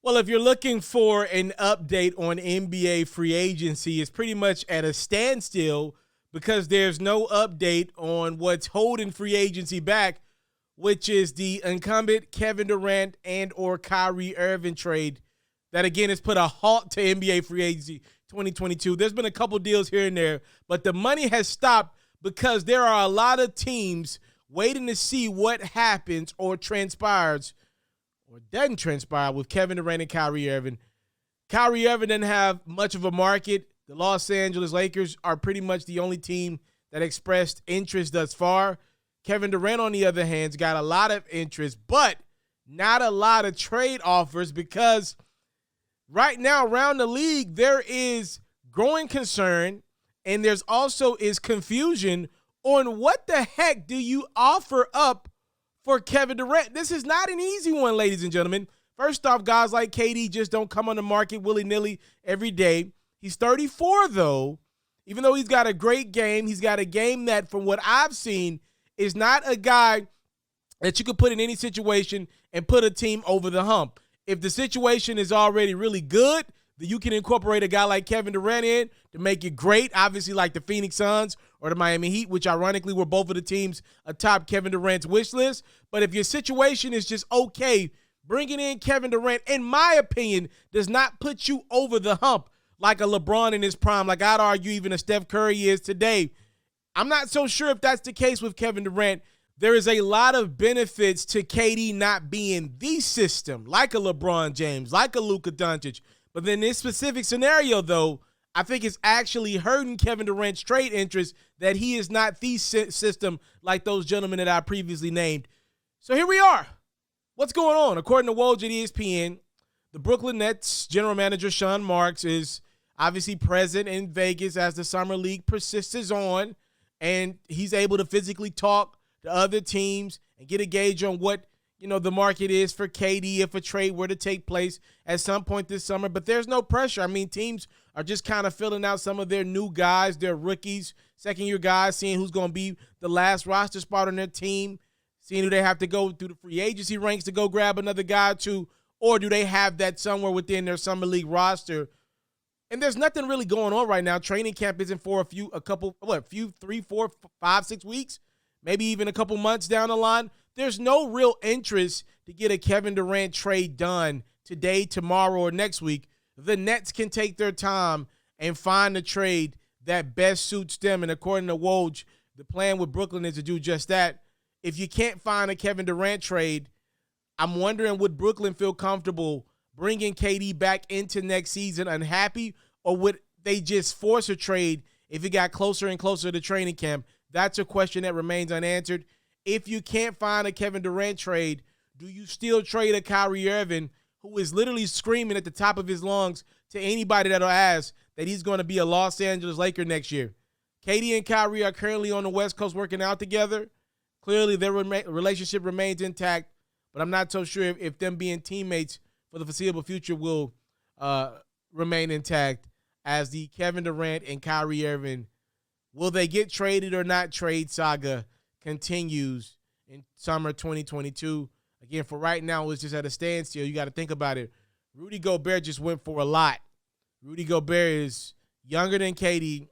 Well, if you're looking for an update on NBA free agency, it's pretty much at a standstill because there's no update on what's holding free agency back, which is the incumbent Kevin Durant and or Kyrie Irving trade that, again, has put a halt to NBA free agency 2022. There's been a couple deals here and there, but the money has stopped because there are a lot of teams waiting to see what happens or transpires or doesn't transpire with Kevin Durant and Kyrie Irving. Kyrie Irving doesn't have much of a market. The Los Angeles Lakers are pretty much the only team that expressed interest thus far. Kevin Durant, on the other hand, has got a lot of interest, but not a lot of trade offers because right now around the league, there is growing concern and there's also is confusion on what the heck do you offer up for Kevin Durant. This is not an easy one, ladies and gentlemen. First off, guys like KD just don't come on the market willy-nilly every day. He's 34, though. Even though he's got a great game, he's got a game that, from what I've seen, is not a guy that you could put in any situation and put a team over the hump. If the situation is already really good, then you can incorporate a guy like Kevin Durant in to make it great, obviously like the Phoenix Suns or the Miami Heat, which ironically were both of the teams atop Kevin Durant's wish list. But if your situation is just okay, bringing in Kevin Durant, in my opinion, does not put you over the hump like a LeBron in his prime, like I'd argue even a Steph Curry is today. I'm not so sure if that's the case with Kevin Durant. There is a lot of benefits to KD not being the system, like a LeBron James, like a Luka Doncic. But in this specific scenario, though, I think it's actually hurting Kevin Durant's trade interest that he is not the system like those gentlemen that I previously named. So here we are. What's going on? According to Woj at ESPN, the Brooklyn Nets general manager Sean Marks is obviously present in Vegas as the summer league persists on, and he's able to physically talk to other teams and get a gauge on what the market is for KD if a trade were to take place at some point this summer. But there's no pressure. I mean, teams are just kind of filling out some of their new guys, their rookies, second-year guys, seeing who's going to be the last roster spot on their team, seeing who they have to go through the free agency ranks to go grab another guy to, or do they have that somewhere within their summer league roster. And there's nothing really going on right now. Training camp isn't for a few, 3, 4, 5, 6 weeks, maybe even a couple months down the line. There's no real interest to get a Kevin Durant trade done today, tomorrow, or next week. The Nets can take their time and find a trade that best suits them. And according to Woj, the plan with Brooklyn is to do just that. If you can't find a Kevin Durant trade, I'm wondering, would Brooklyn feel comfortable bringing KD back into next season unhappy, or would they just force a trade if it got closer and closer to training camp? That's a question that remains unanswered. If you can't find a Kevin Durant trade, do you still trade a Kyrie Irving, who is literally screaming at the top of his lungs to anybody that'll ask that he's going to be a Los Angeles Laker next year? KD and Kyrie are currently on the West Coast working out together. Clearly, their relationship remains intact, but I'm not so sure if them being teammates for the foreseeable future will remain intact as the Kevin Durant and Kyrie Irving, will they get traded or not trade saga continues in summer 2022. Again, for right now, it's just at a standstill. You got to think about it. Rudy Gobert just went for a lot. Rudy Gobert is younger than KD,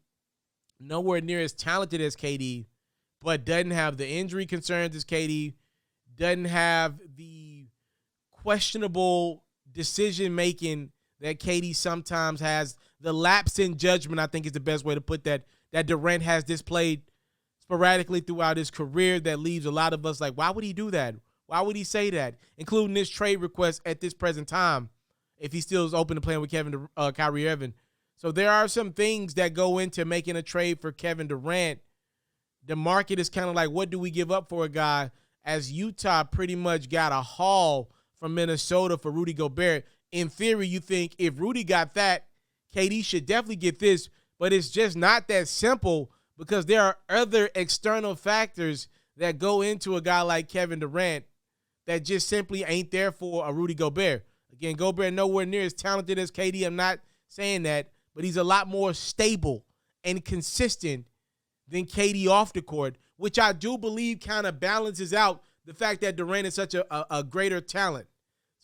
nowhere near as talented as KD, but doesn't have the injury concerns as KD, doesn't have the questionable decision-making that KD sometimes has. The lapse in judgment, I think, is the best way to put that Durant has displayed sporadically throughout his career that leaves a lot of us like, why would he do that? Why would he say that? Including this trade request at this present time, if he still is open to playing with Kyrie Irving. So there are some things that go into making a trade for Kevin Durant. The market is kind of like, what do we give up for a guy, as Utah pretty much got a haul from Minnesota for Rudy Gobert. In theory, you think if Rudy got that, KD should definitely get this, but it's just not that simple because there are other external factors that go into a guy like Kevin Durant that just simply ain't there for a Rudy Gobert. Again, Gobert nowhere near as talented as KD. I'm not saying that, but he's a lot more stable and consistent than KD off the court, which I do believe kind of balances out the fact that Durant is such a greater talent.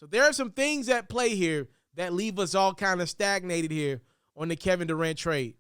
So there are some things at play here that leave us all kind of stagnated here on the Kevin Durant trade.